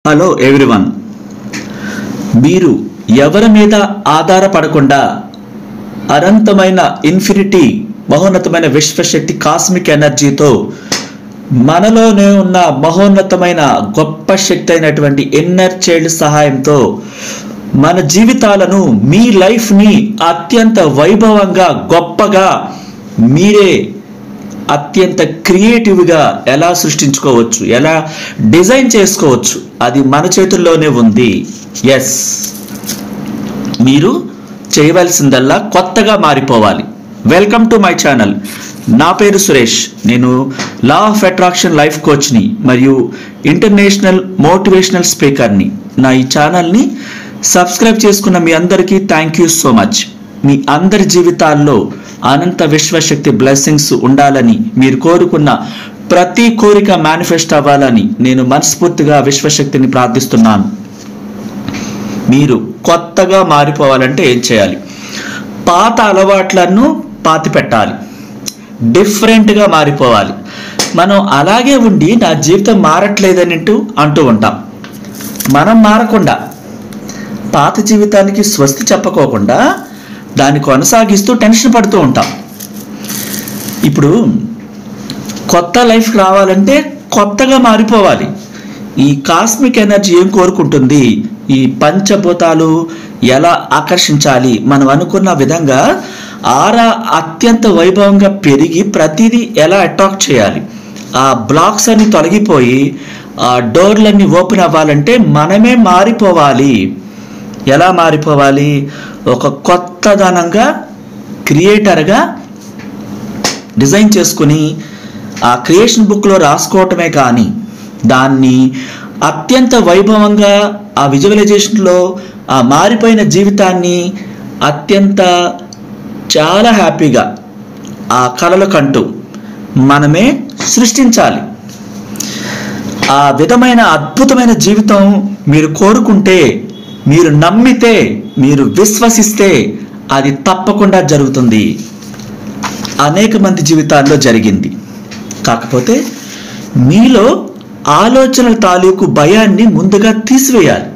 Hello everyone. మీరు ఎవరి మీద ఆధారపడకుండా అనంతమైన ఇన్ఫినిటీ మహోన్నతమైన విశ్వశక్తి కాస్మిక్ ఎనర్జీతో మనలోనే ఉన్న మహోన్నతమైన గొప్ప శక్తి అయినటువంటి ఇన్నర్ చైల్డ్ సహాయంతో మన జీవితాలను, మీ లైఫ్ని అత్యంత వైభవంగా, గొప్పగా, మీరే అత్యంత క్రియేటివ్గా ఎలా సృష్టించుకోవచ్చు, ఎలా డిజైన్ చేసుకోవచ్చు, అది మన చేతుల్లోనే ఉంది. ఎస్, మీరు చేయవలసిందల్లా కొత్తగా మారిపోవాలి. Welcome to my channel. నా పేరు సురేష్. నేను లా ఆఫ్ అట్రాక్షన్ లైఫ్ కోచ్ని మరియు ఇంటర్నేషనల్ మోటివేషనల్ స్పీకర్ని. నా ఈ ఛానల్ని సబ్స్క్రైబ్ చేసుకున్న మీ అందరికీ థ్యాంక్ యూ సో మచ్. మీ అందరి జీవితాల్లో అనంత విశ్వశక్తి బ్లెస్సింగ్స్ ఉండాలని, మీరు కోరుకున్న ప్రతి కోరిక మేనిఫెస్ట్ అవ్వాలని నేను మనస్ఫూర్తిగా విశ్వశక్తిని ప్రార్థిస్తున్నాను. మీరు కొత్తగా మారిపోవాలంటే ఏం చేయాలి? పాత అలవాట్లను పాతి పెట్టాలి, డిఫరెంట్గా మారిపోవాలి. మనం అలాగే ఉండి నా జీవితం మారట్లేదని అంటూ ఉంటాం. మనం మారకుండా, పాత జీవితానికి స్వస్తి చెప్పకోకుండా దాన్ని కొనసాగిస్తూ టెన్షన్ పడుతూ ఉంటాం. ఇప్పుడు కొత్త లైఫ్ రావాలంటే కొత్తగా మారిపోవాలి. ఈ కాస్మిక్ ఎనర్జీ ఏం కోరుకుంటుంది? ఈ పంచభూతాలు ఎలా ఆకర్షించాలి? మనం అనుకున్న విధంగా ఆరా అత్యంత వైభవంగా పెరిగి ప్రతిదీ ఎలా అట్రాక్ట్ చేయాలి? ఆ బ్లాక్స్ అన్ని తొలగిపోయి ఆ డోర్లన్నీ ఓపెన్ అవ్వాలంటే మనమే మారిపోవాలి. ఎలా మారిపోవాలి? ఒక కొత్తదనంగా, క్రియేటర్గా డిజైన్ చేసుకుని ఆ క్రియేషన్ బుక్లో రాసుకోవటమే కానీ, దాన్ని అత్యంత వైభవంగా ఆ విజువలైజేషన్లో ఆ మారిపోయిన జీవితాన్ని అత్యంత చాలా హ్యాపీగా ఆ కలలు కంటూ మనమే సృష్టించాలి. ఆ విధమైన అద్భుతమైన జీవితం మీరు కోరుకుంటే, మీరు నమ్మితే, మీరు విశ్వసిస్తే అది తప్పకుండా జరుగుతుంది. అనేక మంది జీవితాల్లో జరిగింది. కాకపోతే మీలో ఆలోచనల తాలూకు భయాన్ని ముందుగా తీసివేయాలి.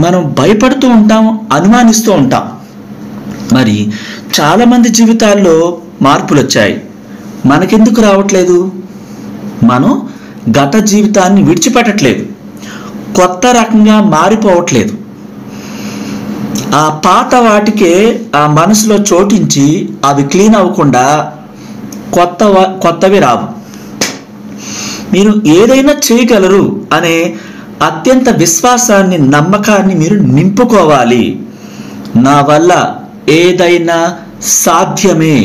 మనం భయపడుతూ ఉంటాం, అనుమానిస్తూ ఉంటాం. మరి చాలామంది జీవితాల్లో మార్పులు వచ్చాయి. మనకెందుకు రావట్లేదు? మనం గత జీవితాన్ని విడిచిపెట్టట్లేదు, కొత్త రకంగా మారిపోవట్లేదు. ఆ పాత వాటికే ఆ మనసులో చోటించి అవి క్లీన్ అవ్వకుండా కొత్తవి రావు. మీరు ఏదైనా చేయగలరు అనే అత్యంత విశ్వాసాన్ని, నమ్మకాన్ని మీరు నింపుకోవాలి. నా వల్ల ఏదైనా సాధ్యమే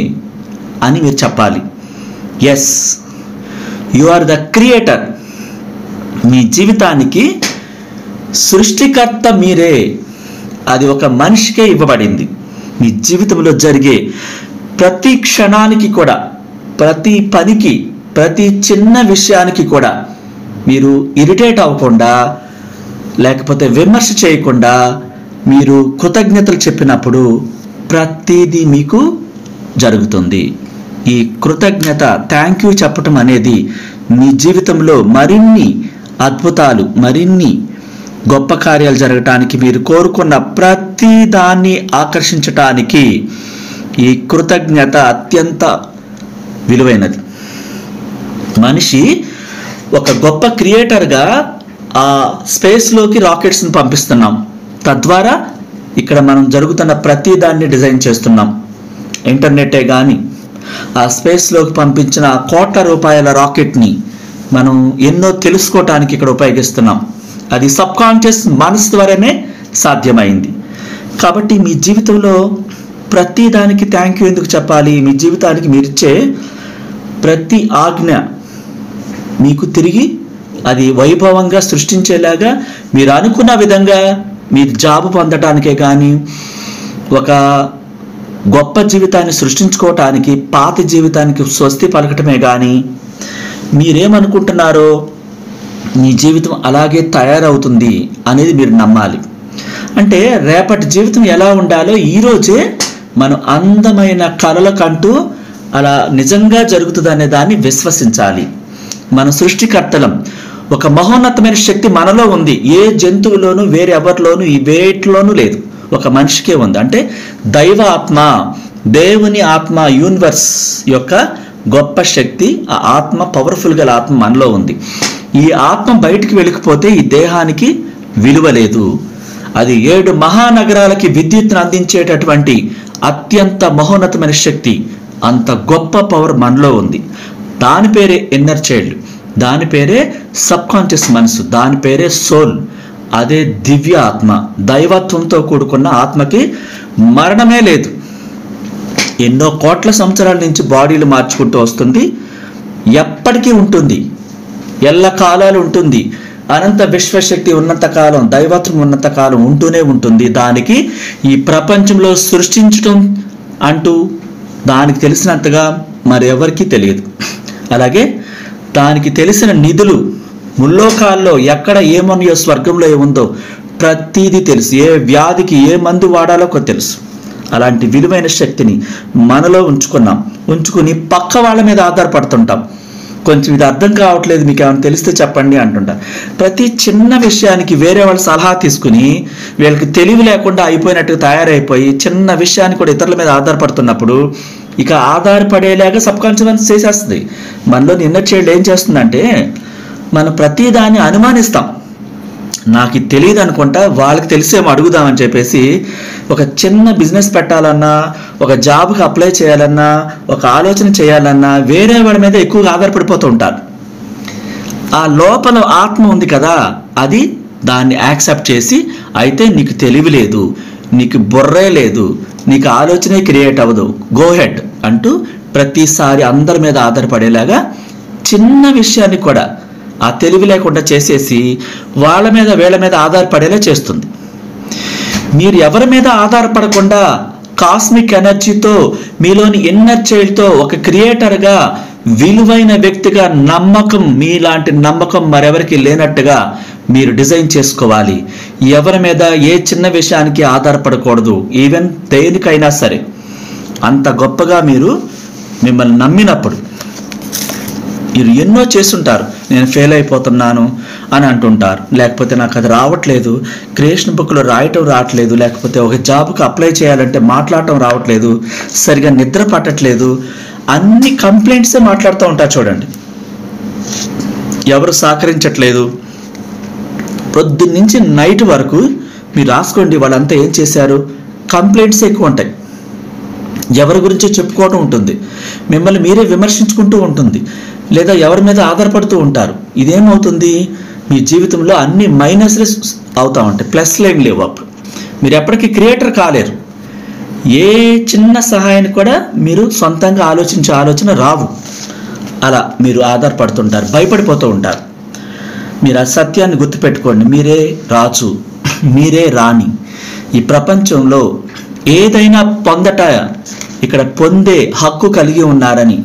అని మీరు చెప్పాలి. Yes, you are the creator. మీ జీవితానికి సృష్టికర్త మీరే. అది ఒక మనిషికే ఇవ్వబడింది. మీ జీవితంలో జరిగే ప్రతి క్షణానికి కూడా, ప్రతి పనికి, ప్రతి చిన్న విషయానికి కూడా మీరు ఇరిటేట్ అవ్వకుండా, లేకపోతే విమర్శ చేయకుండా, మీరు కృతజ్ఞతలు చెప్పినప్పుడు ప్రతిదీ మీకు జరుగుతుంది. ఈ కృతజ్ఞత, థ్యాంక్ యూ చెప్పటం అనేది మీ జీవితంలో మరిన్ని అద్భుతాలు, మరిన్ని గొప్ప కార్యాలు జరగటానికి, మీరు కోరుకున్న ప్రతి దాన్ని ఆకర్షించటానికి ఈ కృతజ్ఞత అత్యంత విలువైనది. మనిషి ఒక గొప్ప క్రియేటర్గా ఆ స్పేస్లోకి రాకెట్స్ని పంపిస్తున్నాం. తద్వారా ఇక్కడ మనం జరుగుతున్న ప్రతి దాన్ని డిజైన్ చేస్తున్నాం. ఇంటర్నెటే కానీ ఆ స్పేస్లోకి పంపించిన కోట్ల రూపాయల రాకెట్ని మనం ఎన్నో తెలుసుకోవటానికి ఇక్కడ ఉపయోగిస్తున్నాం. అది సబ్కాన్షియస్ మనసు ద్వారానే సాధ్యమైంది. కాబట్టి మీ జీవితంలో ప్రతి దానికి థ్యాంక్ యూ ఎందుకు చెప్పాలి? మీ జీవితానికి మీరిచ్చే ప్రతి ఆజ్ఞ మీకు తిరిగి అది వైభవంగా సృష్టించేలాగా, మీరు అనుకున్న విధంగా మీరు జాబు పొందటానికే కానీ, ఒక గొప్ప జీవితాన్ని సృష్టించుకోవటానికి, పాత జీవితానికి స్వస్తి పలకటమే కానీ, మీరేమనుకుంటున్నారో మీ జీవితం అలాగే తయారవుతుంది అనేది మీరు నమ్మాలి. అంటే రేపటి జీవితం ఎలా ఉండాలో ఈరోజే మనం అందమైన కలల కంటూ అలా నిజంగా జరుగుతుంది అనే దాన్ని విశ్వసించాలి. మన సృష్టికర్తలం. ఒక మహోన్నతమైన శక్తి మనలో ఉంది. ఏ జంతువులోనూ వేరే ఎవరిలోనూ ఈ వేటిలోనూ లేదు, ఒక మనిషికే ఉంది. అంటే దైవ ఆత్మ, దేవుని ఆత్మ, యూనివర్స్ యొక్క గొప్ప శక్తి, ఆ ఆత్మ, పవర్ఫుల్ గల ఆత్మ మనలో ఉంది. ఈ ఆత్మ బయటికి వెళ్ళిపోతే ఈ దేహానికి విలువ లేదు. అది 7 మహానగరాలకి విద్యుత్తును అందించేటటువంటి అత్యంత మహోన్నతమైన శక్తి, అంత గొప్ప పవర్ మనలో ఉంది. దాని పేరే ఇన్నర్ చైల్డ్, దాని పేరే సబ్ కాన్షియస్ మనసు, దాని పేరే సోల్. అదే దివ్య ఆత్మ, దైవత్వంతో కూడుకున్న ఆత్మకి మరణమే లేదు. ఎన్నో కోట్ల సంవత్సరాల నుంచి బాడీలు మార్చుకుంటూ వస్తుంది, ఎప్పటికీ ఉంటుంది, ఎల్ల కాలాలు ఉంటుంది. అనంత విశ్వశక్తి ఉన్నంతకాలం, దైవత్వం ఉన్నంతకాలం ఉంటూనే ఉంటుంది. దానికి ఈ ప్రపంచంలో సృష్టించడం అంటూ దానికి తెలిసినంతగా మరి ఎవరికీ తెలియదు. అలాగే దానికి తెలిసిన నిధులు ముల్లోకాల్లో ఎక్కడ ఏమన్నాయో, స్వర్గంలో ఏముందో ప్రతిదీ తెలుసు. ఏ వ్యాధికి ఏ మందు వాడాలో తెలుసు. అలాంటి విలువైన శక్తిని మనలో ఉంచుకుని పక్క వాళ్ళ మీద ఆధారపడుతుంటాం. కొంచెం ఇది అర్థం కావట్లేదు, మీకు ఏమైనా తెలిస్తే చెప్పండి అంటుంటారు. ప్రతి చిన్న విషయానికి వేరే వాళ్ళ సలహా తీసుకుని వీళ్ళకి తెలివి లేకుండా అయిపోయినట్టుగా తయారైపోయి చిన్న విషయానికి కూడా ఇతరుల మీద ఆధారపడుతున్నప్పుడు ఇక ఆధారపడేలాగా సబ్ కాన్షియస్ చేసేస్తుంది. మనలో ఇన్నర్ చైల్డ్ ఏం చేస్తుందంటే, మనం ప్రతిదాన్ని అనుమానిస్తాం. నాకు ఇది తెలియదు అనుకుంటా, వాళ్ళకి తెలిసేమో అడుగుదామని చెప్పేసి ఒక చిన్న బిజినెస్ పెట్టాలన్నా, ఒక జాబ్కి అప్లై చేయాలన్నా, ఒక ఆలోచన చేయాలన్నా వేరే వాడి మీద ఎక్కువగా ఆధారపడిపోతూ ఉంటారు. ఆ లోపల ఆత్మ ఉంది కదా, అది దాన్ని యాక్సెప్ట్ చేసి, అయితే నీకు తెలివి లేదు, నీకు బుర్రే లేదు, నీకు ఆలోచనే క్రియేట్ అవ్వదు, గో హెడ్ అంటూ ప్రతిసారి అందరి మీద ఆధారపడేలాగా చిన్న విషయాన్ని కూడా ఆ తెలివి లేకుండా చేసేసి వాళ్ళ మీద వీళ్ళ మీద ఆధారపడేలా చేస్తుంది. మీరు ఎవరి మీద ఆధారపడకుండా కాస్మిక్ ఎనర్జీతో, మీలోని ఇన్నర్ చైల్డ్తో ఒక క్రియేటర్గా, విలువైన వ్యక్తిగా నమ్మకం, మీలాంటి నమ్మకం మరెవరికి లేనట్టుగా మీరు డిజైన్ చేసుకోవాలి. ఎవరి మీద ఏ చిన్న విషయానికి ఆధారపడకూడదు, ఈవెన్ దేనికైనా సరే. అంత గొప్పగా మీరు మిమ్మల్ని నమ్మినప్పుడు మీరు ఎన్నో చేస్తుంటారు. నేను ఫెయిల్ అయిపోతున్నాను అని అంటుంటారు, లేకపోతే నాకు అది రావట్లేదు, క్రియేషన్ బుక్లో రాయటం రావట్లేదు, లేకపోతే ఒక జాబ్కి అప్లై చేయాలంటే మాట్లాడటం రావట్లేదు, సరిగా నిద్ర పట్టట్లేదు, అన్ని కంప్లైంట్సే మాట్లాడుతూ ఉంటారు. చూడండి, ఎవరు సహకరించట్లేదు. పొద్దున్న నుంచి నైట్ వరకు మీరు రాసుకోండి, వాళ్ళంతా ఏం చేశారు, కంప్లైంట్స్ ఎక్కువ ఉంటాయి. ఎవరి గురించో చెప్పుకోవడం ఉంటుంది, మిమ్మల్ని మీరే విమర్శించుకుంటూ ఉంటుంది, లేదా ఎవరి మీద ఆధారపడుతూ ఉంటారు. ఇదేమవుతుంది, మీ జీవితంలో అన్ని మైనస్లెస్ అవుతూ ఉంటాయి, ప్లస్లు ఏం లేవు. అప్పుడు మీరు ఎప్పటికీ క్రియేటర్ కాలేరు. ఏ చిన్న సహాయాన్ని కూడా మీరు సొంతంగా ఆలోచించే ఆలోచన రావు. అలా మీరు ఆధారపడుతుంటారు, భయపడిపోతూ ఉంటారు. మీరు ఆ సత్యాన్ని గుర్తుపెట్టుకోండి, మీరే రాజు, మీరే రాణి. ఈ ప్రపంచంలో ఏదైనా ఇక్కడ పొందే హక్కు కలిగి ఉన్నారని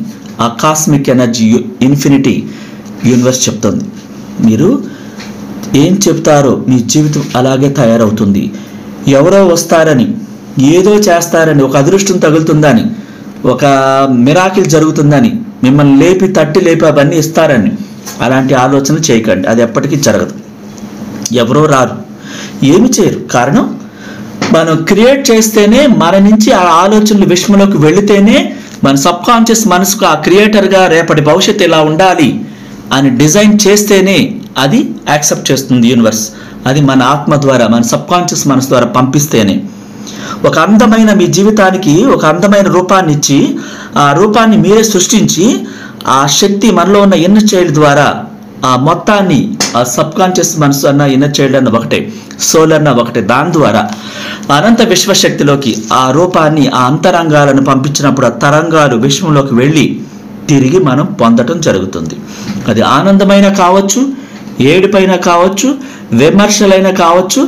ఆ కాస్మిక్ ఎనర్జీ, ఇన్ఫినిటీ యూనివర్స్ చెప్తుంది. మీరు ఏం చెప్తారో మీ జీవితం అలాగే తయారవుతుంది. ఎవరో వస్తారని, ఏదో చేస్తారని, ఒక అదృష్టం తగులుతుందని, ఒక మిరాకిల్ జరుగుతుందని, మిమ్మల్ని తట్టి లేపి అవన్నీ ఇస్తారని అలాంటి ఆలోచన చేయకండి. అది ఎప్పటికీ జరగదు. ఎవరో రారు, ఏమి చేయరు. కారణం, మనం క్రియేట్ చేస్తేనే, మన నుంచి ఆ ఆలోచనలు విశ్వంలోకి వెళితేనే, మన సబ్ కాన్షియస్ మనసుకు ఆ క్రియేటర్గా రేపటి భవిష్యత్తు ఇలా ఉండాలి అని డిజైన్ చేస్తేనే అది యాక్సెప్ట్ చేస్తుంది యూనివర్స్. అది మన ఆత్మ ద్వారా, మన సబ్ కాన్షియస్ మనసు ద్వారా పంపిస్తేనే. ఒక అందమైన మీ జీవితానికి ఒక అందమైన రూపాన్ని ఇచ్చి, ఆ రూపాన్ని మీరే సృష్టించి, ఆ శక్తి మనలో ఉన్న ఇన్నర్ చైల్డ్ ద్వారా ఆ మొత్తాన్ని, ఆ సబ్ కాన్షియస్ మనసు అన్న, ఇన్నర్ చైల్డ్ అన్న ఒకటే, సోల్ అన్న ఒకటే, దాని ద్వారా అనంత విశ్వశక్తిలోకి ఆ రూపాన్ని, ఆ అంతరంగాలను పంపించినప్పుడు ఆ తరంగాలు విశ్వంలోకి వెళ్ళి తిరిగి మనం పొందటం జరుగుతుంది. అది ఆనందమైనా కావచ్చు, ఏడుపైన కావచ్చు, విమర్శలైనా కావచ్చు,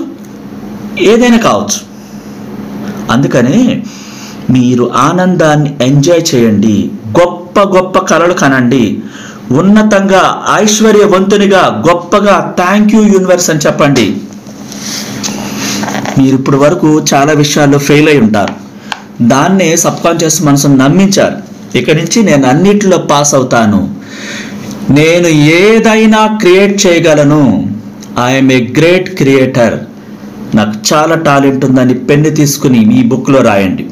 ఏదైనా కావచ్చు. అందుకనే మీరు ఆనందాన్ని ఎంజాయ్ చేయండి, గొప్ప గొప్ప కలలు కనండి, ఉన్నతంగా, ఐశ్వర్యవంతునిగా, గొప్పగా థ్యాంక్ యూ యూనివర్స్ అని చెప్పండి. మీరు ఇప్పుడు వరకు చాలా విషయాల్లో ఫెయిల్ అయి ఉంటారు, దాన్నే సబ్ కాన్షియస్ మనసును నమ్మించారు. ఇక నుంచి నేను అన్నిటిలో పాస్ అవుతాను, నేను ఏదైనా క్రియేట్ చేయగలను. I'm a great creator. నాకు చాలా టాలెంట్ ఉందని పెన్ను తీసుకుని మీ బుక్లో రాయండి.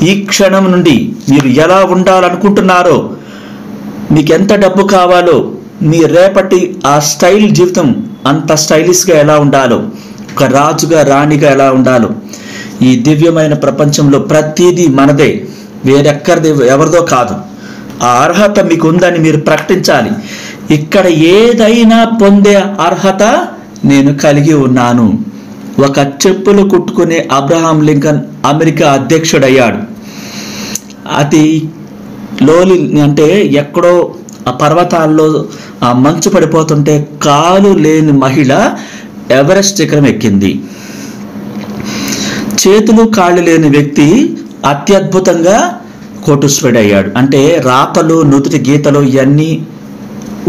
ఈ క్షణం నుండి మీరు ఎలా ఉండాలనుకుంటున్నారో, మీకు ఎంత డబ్బు కావాలో, మీ రేపటి ఆ స్టైల్ జీవితం అంత స్టైలిష్గా ఎలా ఉండాలో, ఒక రాజుగా రాణిగా ఎలా ఉండాలో, ఈ దివ్యమైన ప్రపంచంలో ప్రతిదీ మనదే, వేరెక్కడిది ఎవరిదో కాదు. ఆ అర్హత మీకు ఉందని మీరు ప్రకటించాలి. ఇక్కడ ఏదైనా పొందే అర్హత నేను కలిగి ఉన్నాను. ఒక చెప్పులు కుట్టుకునే అబ్రహాం లింకన్ అమెరికా అధ్యక్షుడయ్యాడు. అతి లోలి అంటే ఎక్కడో ఆ పర్వతాల్లో ఆ మంచు పడిపోతుంటే కాలు లేని మహిళ ఎవరెస్ట్ శిఖరం ఎక్కింది. చేతులు కాళ్ళు లేని వ్యక్తి అత్యద్భుతంగా కోటీశ్వరుడయ్యాడు. అంటే రాతలు, నుదుటి గీతలు ఇవన్నీ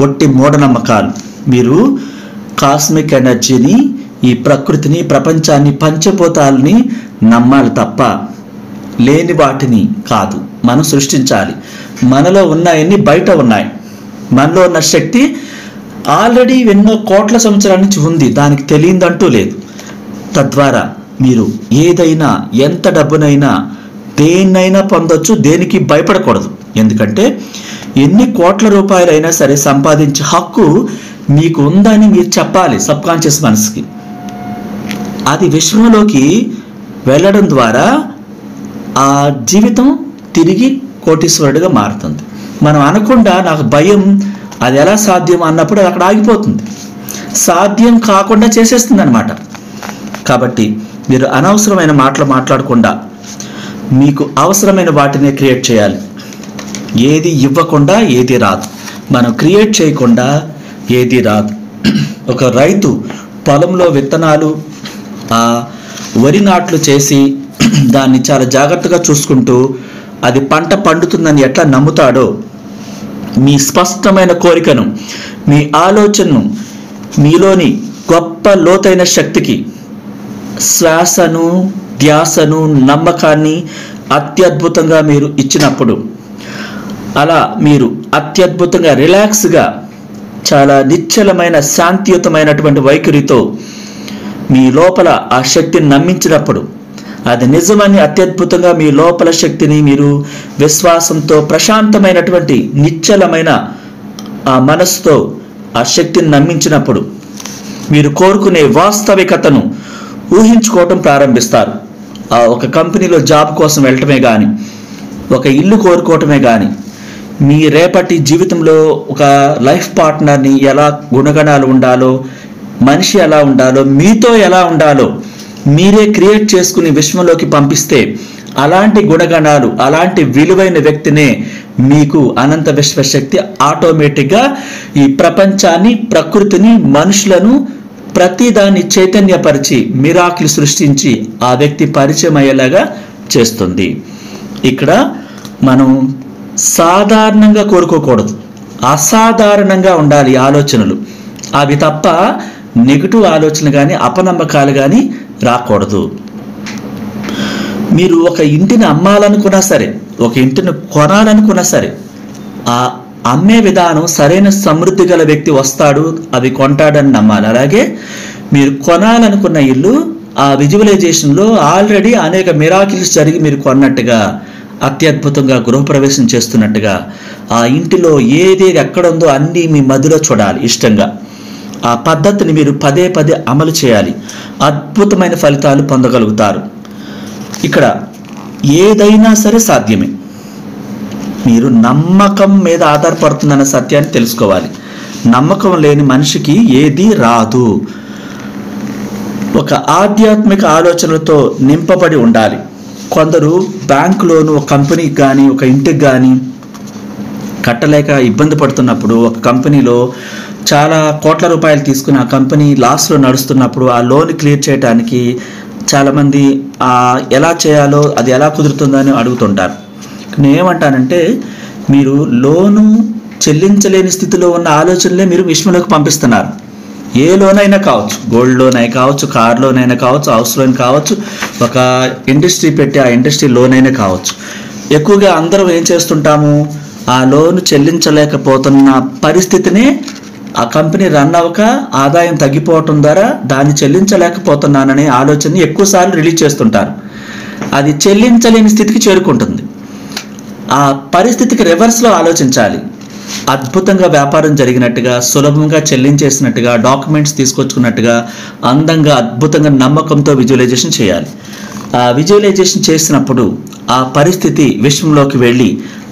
ఒట్టి మూఢనమ్మకాలు. మీరు కాస్మిక్ ఎనర్జీని, ఈ ప్రకృతిని, ప్రపంచాన్ని, పంచభూతాలని నమ్మాలి తప్ప లేని వాటిని కాదు. మనం సృష్టించాలి. మనలో ఉన్నాయన్ని బయట ఉన్నాయి. మనలో ఉన్న శక్తి ఆల్రెడీ ఎన్నో కోట్ల సంవత్సరాల నుంచి ఉంది, దానికి తెలియదంటూ లేదు. తద్వారా మీరు ఏదైనా, ఎంత డబ్బునైనా, దేన్నైనా పొందొచ్చు. దేనికి భయపడకూడదు. ఎందుకంటే ఎన్ని కోట్ల రూపాయలైనా సరే సంపాదించే హక్కు మీకు ఉందని మీరు చెప్పాలి సబ్కాన్షియస్ మనసుకి. అది విశ్వంలోకి వెళ్ళడం ద్వారా ఆ జీవితం తిరిగి కోటీశ్వరుడిగా మారుతుంది. మనం అనకుండా నాకు భయం, అది ఎలా సాధ్యం అన్నప్పుడు అది అక్కడ ఆగిపోతుంది. సాధ్యం కాకుండా చేసేస్తుంది అన్నమాట. కాబట్టి మీరు అనవసరమైన మాటలు మాట్లాడకుండా మీకు అవసరమైన వాటిని క్రియేట్ చేయాలి. ఏది ఇవ్వకుండా ఏది రాదు. మనం క్రియేట్ చేయకుండా ఏది రాదు. ఒక రైతు పొలంలో విత్తనాలు, వరి నాట్లు చేసి దాన్ని చాలా జాగ్రత్తగా చూసుకుంటూ అది పంట పండుతుందని ఎట్లా నమ్ముతాడో, మీ స్పష్టమైన కోరికను, మీ ఆలోచనను, మీలోని గొప్ప లోతైన శక్తికి, శ్వాసను, ధ్యాసను, నమ్మకాన్ని అత్యద్భుతంగా మీరు ఇచ్చినప్పుడు, అలా మీరు అత్యద్భుతంగా రిలాక్స్గా, చాలా నిశ్చలమైన శాంతియుతమైనటువంటి వైఖరితో మీ లోపల ఆ శక్తిని నమ్మించినప్పుడు, అది నిజమని అత్యద్భుతంగా మీ లోపల శక్తిని మీరు విశ్వాసంతో, ప్రశాంతమైనటువంటి నిశ్చలమైన ఆ మనసుతో ఆ శక్తిని నమ్మించినప్పుడు మీరు కోరుకునే వాస్తవికతను ఊహించుకోవటం ప్రారంభిస్తారు. ఒక కంపెనీలో జాబ్ కోసం వెళ్ళటమే కానీ, ఒక ఇల్లు కోరుకోవటమే కానీ, మీ రేపటి జీవితంలో ఒక లైఫ్ పార్ట్నర్ని ఎలా గుణగణాలు ఉండాలో, మనిషి ఎలా ఉండాలో, మీతో ఎలా ఉండాలో మీరే క్రియేట్ చేసుకుని విశ్వంలోకి పంపిస్తే, అలాంటి గుణగణాలు, అలాంటి విలువైన వ్యక్తినే మీకు అనంత విశ్వశక్తి ఆటోమేటిక్గా ఈ ప్రపంచాన్ని, ప్రకృతిని, మనుషులను ప్రతిదాన్ని చైతన్యపరిచి మిరాకిల్ సృష్టించి ఆ వ్యక్తి పరిచయం అయ్యేలాగా చేస్తుంది. ఇక్కడ మనం సాధారణంగా కోరుకోకూడదు, అసాధారణంగా ఉండాలి ఆలోచనలు. అవి తప్ప నెగిటివ్ ఆలోచనలు కానీ, అపనమ్మకాలు కానీ రాకూడదు. మీరు ఒక ఇంటిని అమ్మాలనుకున్నా సరే, ఒక ఇంటిని కొనాలనుకున్నా సరే, ఆ అమ్మే విధానం సరైన సమృద్ధి గల వ్యక్తి వస్తాడు, అది కొంటాడని నమ్మాలి. అలాగే మీరు కొనాలనుకున్న ఇల్లు ఆ విజువలైజేషన్లో ఆల్రెడీ అనేక మిరాకిల్స్ జరిగి మీరు కొన్నట్టుగా, అత్యద్భుతంగా గృహప్రవేశం చేస్తున్నట్టుగా, ఆ ఇంటిలో ఏదేది ఎక్కడ ఉందో అన్నీ మీ మధ్యలో చూడాలి ఇష్టంగా. ఆ పద్ధతిని మీరు పదే పదే అమలు చేయాలి. అద్భుతమైన ఫలితాలు పొందగలుగుతారు. ఇక్కడ ఏదైనా సరే సాధ్యమే. మీరు నమ్మకం మీద ఆధారపడుతుందన్న సత్యాన్ని తెలుసుకోవాలి. నమ్మకం లేని మనిషికి ఏది రాదు. ఒక ఆధ్యాత్మిక ఆలోచనలతో నింపబడి ఉండాలి. కొందరు బ్యాంకు లోను ఒక కంపెనీకి కానీ, ఒక ఇంటికి కానీ కట్టలేక ఇబ్బంది పడుతున్నప్పుడు, ఒక కంపెనీలో చాలా కోట్ల రూపాయలు తీసుకుని ఆ కంపెనీ లాస్లో నడుస్తున్నప్పుడు ఆ లోన్ క్లియర్ చేయడానికి చాలామంది ఎలా చేయాలో, అది ఎలా కుదురుతుందని అడుగుతుంటారు. నేను ఏమంటానంటే, మీరు లోను చెల్లించలేని స్థితిలో ఉన్న ఆలోచనలే మీరు విశ్వంలోకి పంపిస్తున్నారు. ఏ లోన్ అయినా కావచ్చు, గోల్డ్ లోన్ అయినా కావచ్చు, కార్ లోన్ అయినా కావచ్చు, హౌస్ లోన్ కావచ్చు, ఒక ఇండస్ట్రీ పెట్టి ఆ ఇండస్ట్రీ లోన్ అయినా కావచ్చు. ఎక్కువగా అందరం ఏం చేస్తుంటాము, ఆ లోను చెల్లించలేకపోతున్న పరిస్థితినే ఆ కంపెనీ రన్ అవ్వక ఆదాయం తగ్గిపోవటం ద్వారా దాన్ని చెల్లించలేకపోతున్నాననే ఆలోచనని ఎక్కువసార్లు రిలీజ్ చేస్తుంటారు. అది చెల్లించలేని స్థితికి చేరుకుంటుంది. ఆ పరిస్థితికి రివర్స్లో ఆలోచించాలి. అద్భుతంగా వ్యాపారం జరిగినట్టుగా, సులభంగా చెల్లించేసినట్టుగా, డాక్యుమెంట్స్ తీసుకొచ్చుకున్నట్టుగా, అందంగా అద్భుతంగా నమ్మకంతో విజువలైజేషన్ చేయాలి. ఆ విజువలైజేషన్ చేసినప్పుడు ఆ పరిస్థితి విశ్వంలోకి వెళ్ళి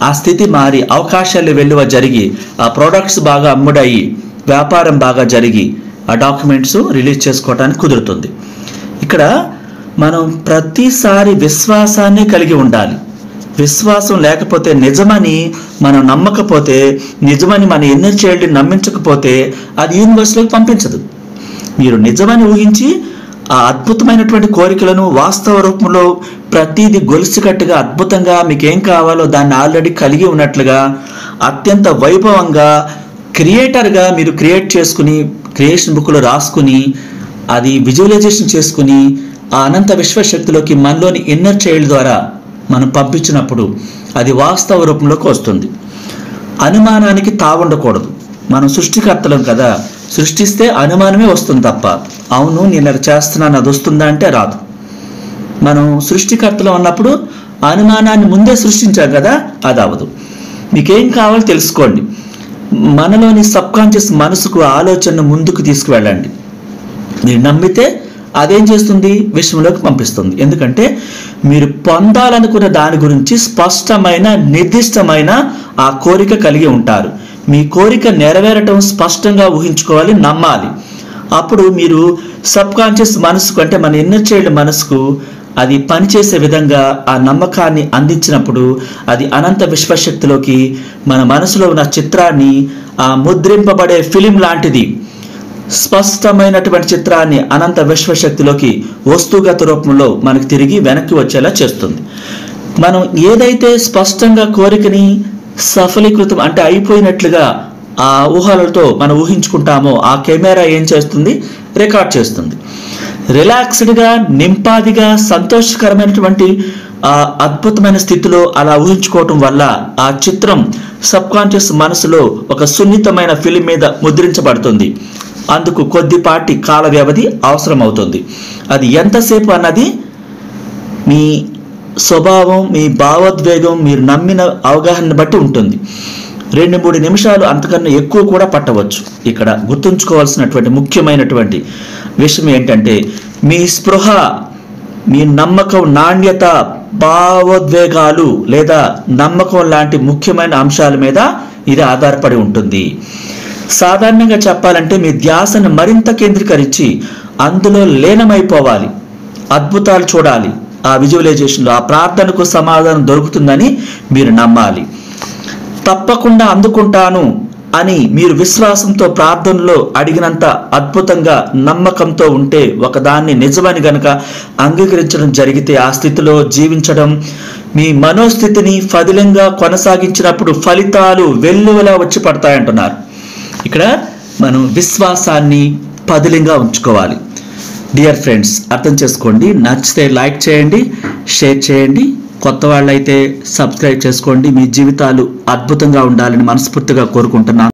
ఆ స్థితి మారి అవకాశాలు వెలువ జరిగి ఆ ప్రోడక్ట్స్ బాగా అమ్ముడయ్యి వ్యాపారం బాగా జరిగి ఆ డాక్యుమెంట్స్ రిలీజ్ చేసుకోవడానికి కుదురుతుంది. ఇక్కడ మనం ప్రతిసారి విశ్వాసాన్ని కలిగి ఉండాలి. విశ్వాసం లేకపోతే, నిజమని మనం నమ్మకపోతే, నిజమని మన ఇన్నర్ చైల్డ్ని నమ్మించకపోతే అది యూనివర్స్లోకి పంపించదు. మీరు నిజమని ఊహించి ఆ అద్భుతమైనటువంటి కోరికలను వాస్తవ రూపంలో ప్రతిదీ గొలుసుకట్టుగా అద్భుతంగా మీకు ఏం కావాలో దాన్ని ఆల్రెడీ కలిగి ఉన్నట్లుగా అత్యంత వైభవంగా క్రియేటర్గా మీరు క్రియేట్ చేసుకుని క్రియేషన్ బుక్లో రాసుకుని అది విజువలైజేషన్ చేసుకుని ఆ అనంత విశ్వశక్తిలోకి మనలోని ఇన్నర్ చైల్డ్ ద్వారా మనం పంపించినప్పుడు అది వాస్తవ రూపంలోకి వస్తుంది. అనుమానానికి తావుండకూడదు. మనం సృష్టికర్తలం కదా, సృష్టిస్తే అనుమానమే వస్తుంది తప్ప అవును నేను అది చేస్తున్నాను అది వస్తుందా అంటే రాదు. మనం సృష్టికర్తలు ఉన్నప్పుడు అనుమానాన్ని ముందే సృష్టించాం కదా, అది అవ్వదు. మీకేం కావాలో తెలుసుకోండి. మనలోని సబ్కాన్షియస్ మనసుకు ఆలోచనను ముందుకు తీసుకువెళ్ళండి. మీరు నమ్మితే అదేం చేస్తుంది, విశ్వంలోకి పంపిస్తుంది. ఎందుకంటే మీరు పొందాలనుకున్న దాని గురించి స్పష్టమైన నిర్దిష్టమైన ఆ కోరిక కలిగి ఉంటారు. మీ కోరిక నెరవేరటం స్పష్టంగా ఊహించుకోవాలి, నమ్మాలి. అప్పుడు మీరు సబ్కాన్షియస్ మనసుకు అంటే మన ఇన్నర్ చైల్డ్ మనసుకు అది పనిచేసే విధంగా ఆ నమ్మకాన్ని అందించినప్పుడు అది అనంత విశ్వశక్తిలోకి మన మనసులో ఉన్న చిత్రాన్ని ఆ ముద్రింపబడే ఫిలిం లాంటిది స్పష్టమైనటువంటి చిత్రాన్ని అనంత విశ్వశక్తిలోకి వస్తుగత రూపంలో మనకు తిరిగి వెనక్కి వచ్చేలా చేస్తుంది. మనం ఏదైతే స్పష్టంగా కోరికని సఫలీకృతం అంటే అయిపోయినట్లుగా ఆ ఊహలతో మనం ఊహించుకుంటామో ఆ కెమెరా ఏం చేస్తుంది, రికార్డ్ చేస్తుంది. రిలాక్స్డ్గా, నింపాదిగా, సంతోషకరమైనటువంటి ఆ అద్భుతమైన స్థితిలో అలా ఊహించుకోవటం వల్ల ఆ చిత్రం సబ్కాన్షియస్ మనసులో ఒక సున్నితమైన ఫిలిం మీద ముద్రించబడుతుంది. అందుకు కొద్దిపాటి కాల వ్యవధి అవసరం అవుతుంది. అది ఎంతసేపు అన్నది మీ స్వభావం, మీ భావోద్వేగం, మీరు నమ్మిన అవగాహనను బట్టి ఉంటుంది. 2-3 నిమిషాలు అంతకన్నా ఎక్కువ కూడా పట్టవచ్చు. ఇక్కడ గుర్తుంచుకోవాల్సినటువంటి ముఖ్యమైనటువంటి విషయం ఏంటంటే మీ స్పృహ, మీ నమ్మకం, నాణ్యత, భావోద్వేగాలు లేదా నమ్మకం లాంటి ముఖ్యమైన అంశాల మీద ఇది ఆధారపడి ఉంటుంది. సాధారణంగా చెప్పాలంటే మీ ధ్యాసను మరింత కేంద్రీకరించి అందులో లీనమైపోవాలి. అద్భుతాలు చూడాలి. ఆ విజువలైజేషన్లో ఆ ప్రార్థనకు సమాధానం దొరుకుతుందని మీరు నమ్మాలి. తప్పకుండా అందుకుంటాను అని మీరు విశ్వాసంతో ప్రార్థనలో అడిగినంత అద్భుతంగా నమ్మకంతో ఉంటే, ఒకదాన్ని నిజమని గనక అంగీకరించడం జరిగితే ఆ స్థితిలో జీవించడం, మీ మనోస్థితిని ఫదిలంగా కొనసాగించినప్పుడు ఫలితాలు వెల్లువలా వచ్చి పడతాయంటున్నారు. ఇక్కడ మనం విశ్వాసాన్ని పదిలంగా ఉంచుకోవాలి. డియర్ ఫ్రెండ్స్, అర్థం చేసుకోండి. నచ్చితే లైక్ చేయండి, షేర్ చేయండి. కొత్త వాళ్ళైతే సబ్స్క్రైబ్ చేసుకోండి. మీ జీవితాలు అద్భుతంగా ఉండాలని మనస్ఫూర్తిగా కోరుకుంటున్నాను.